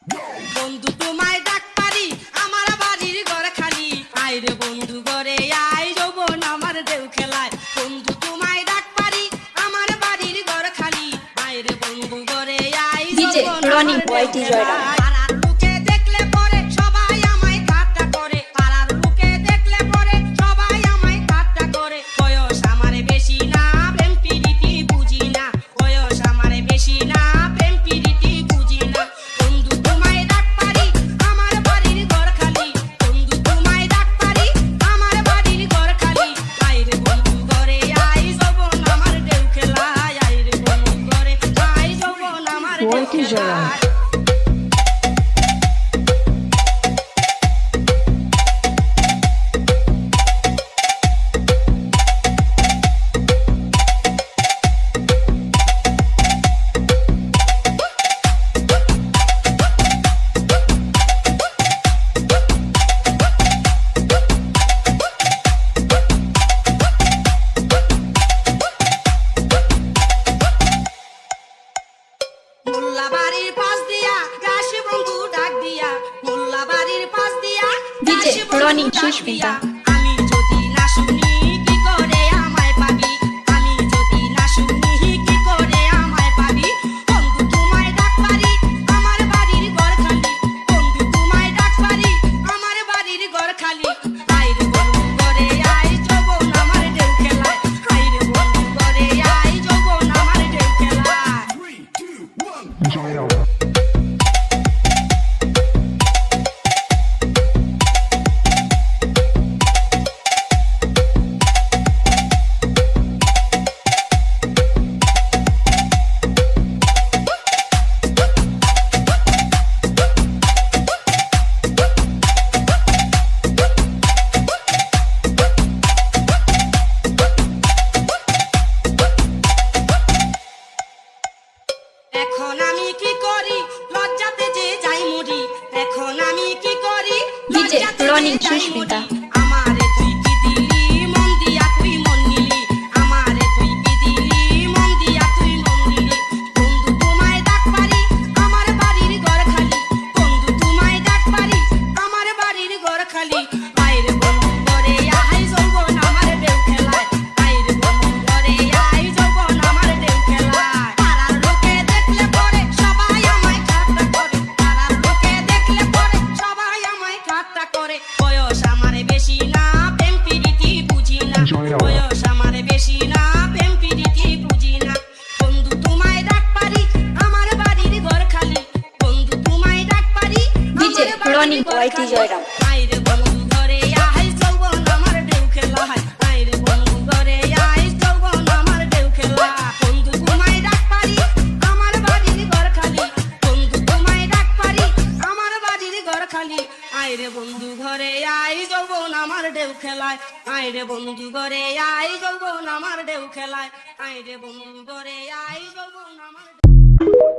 বন্ধু তোমায় ডাক পারি আমার বাড়ির ঘর খালি আয় রে বন্ধু ঘরে আয় যৌবন আমার ঢেউ খেলায় বন্ধু তোমায় ডাক পারি আমার বাড়ির ঘর খালি আয় রে বন্ধু ঘরে আয় যৌবন আমার ঢেউ খেলায় পাড়ার লোকে দেখলে পরে সবাই আমায় ঠাট্টা করে পাড়ার লোকে দেখলে পরে সবাই আমায় ঠাট্টা করে বয়স আমার বেশি না প্রেম প্রীতি বুঝি না বয়স আমার বেশি না প্রেম প্রীতি বুঝি না বন্ধু তোমায় ডাক পারি আমার বাড়ির ঘর খালি বন্ধু তোমায় ডাক পারি আমার বাড়ির ঘর খালি আয় রে বন্ধু ঘরে আয় যৌবন আমার ঢেউ খেলায় আয় রে বন্ধু ঘরে আয় যৌবন আমার ঢেউ খেলায় মোল্লা বাড়ির পাশ দিয়া গাছে বন্ধু ডাক দিয়া মোল্লা বাড়ির পাশ দিয়া গাছে বন্ধু ডাক দিয়া আমি যদি না শুনি কি করে আমায় পাবি আমি যদি না শুনি কি করে আমায় পাবি বন্ধু তোমায় ডাক পারি আমার বাড়ির ঘর খালি বন্ধু তোমায় ডাক পারি আমার বাড়ির ঘর খালি আয় রে বন্ধু ঘরে আয় যৌবন আমার ঢেউ খেলায় আয় রে বন্ধু ঘরে আয় যৌবন আমার ঢেউ খেলায় এখন আমি কি করি লজ্জাতে যে যাই মরি এখন আমি কি করি লজ্জাতে যে যাই মরি আমারে তুই কি দিলি মন দিয়া তুই মন নিলি আমারে তুই কি দিলি মন দিয়া তুই মন নিলি বন্ধু তোমায় ডাক পারি আমার বাড়ির ঘর খালি বন্ধু তোমায় ডাক পারি আমার বাড়ির ঘর খালি আয় রে বন্ধু ঘরে আয় যৌবন আমার ঢেউ খেলায় আয় রে বন্ধু ঘরে আয় যৌবন আমার ঢেউ খেলায় পাড়ার লোকে দেখলে পরে সবাই আমায় ঠাট্টা করে পাড়ার লোকে দেখলে পরে সবাই আমায় ঠাট্টা করে বয়স আমার বেশি না প্রেম প্রীতি বুঝি না বয়স আমার বেশি না প্রেম প্রীতি বুঝি না বন্ধু তোমায় ডাক পারি আমার বাড়ির ঘর খালি বন্ধু তোমায় ডাক পারি আমার বাড়ির ঘর খালি আয় রে বন্ধু ঘরে আয় যৌবন আমার ঢেউ খেলায় আয় রে বন্ধু ঘরে আয় যৌবন আমার ঢেউ খেলায় বন্ধু তোমায় ডাক পারি আমার বাড়ির ঘর খালি বন্ধু তোমায় ডাক পারি আমার বাড়ির ঘর খালি আয় রে বন্ধু ঘরে আয় যৌবন আমার ঢেউ খেলায় আয় রে বন্ধু ঘরে আয় যৌবন আমার ঢেউ খেলায় আয় রে বন্ধু ঘরে আয় যৌবন আমার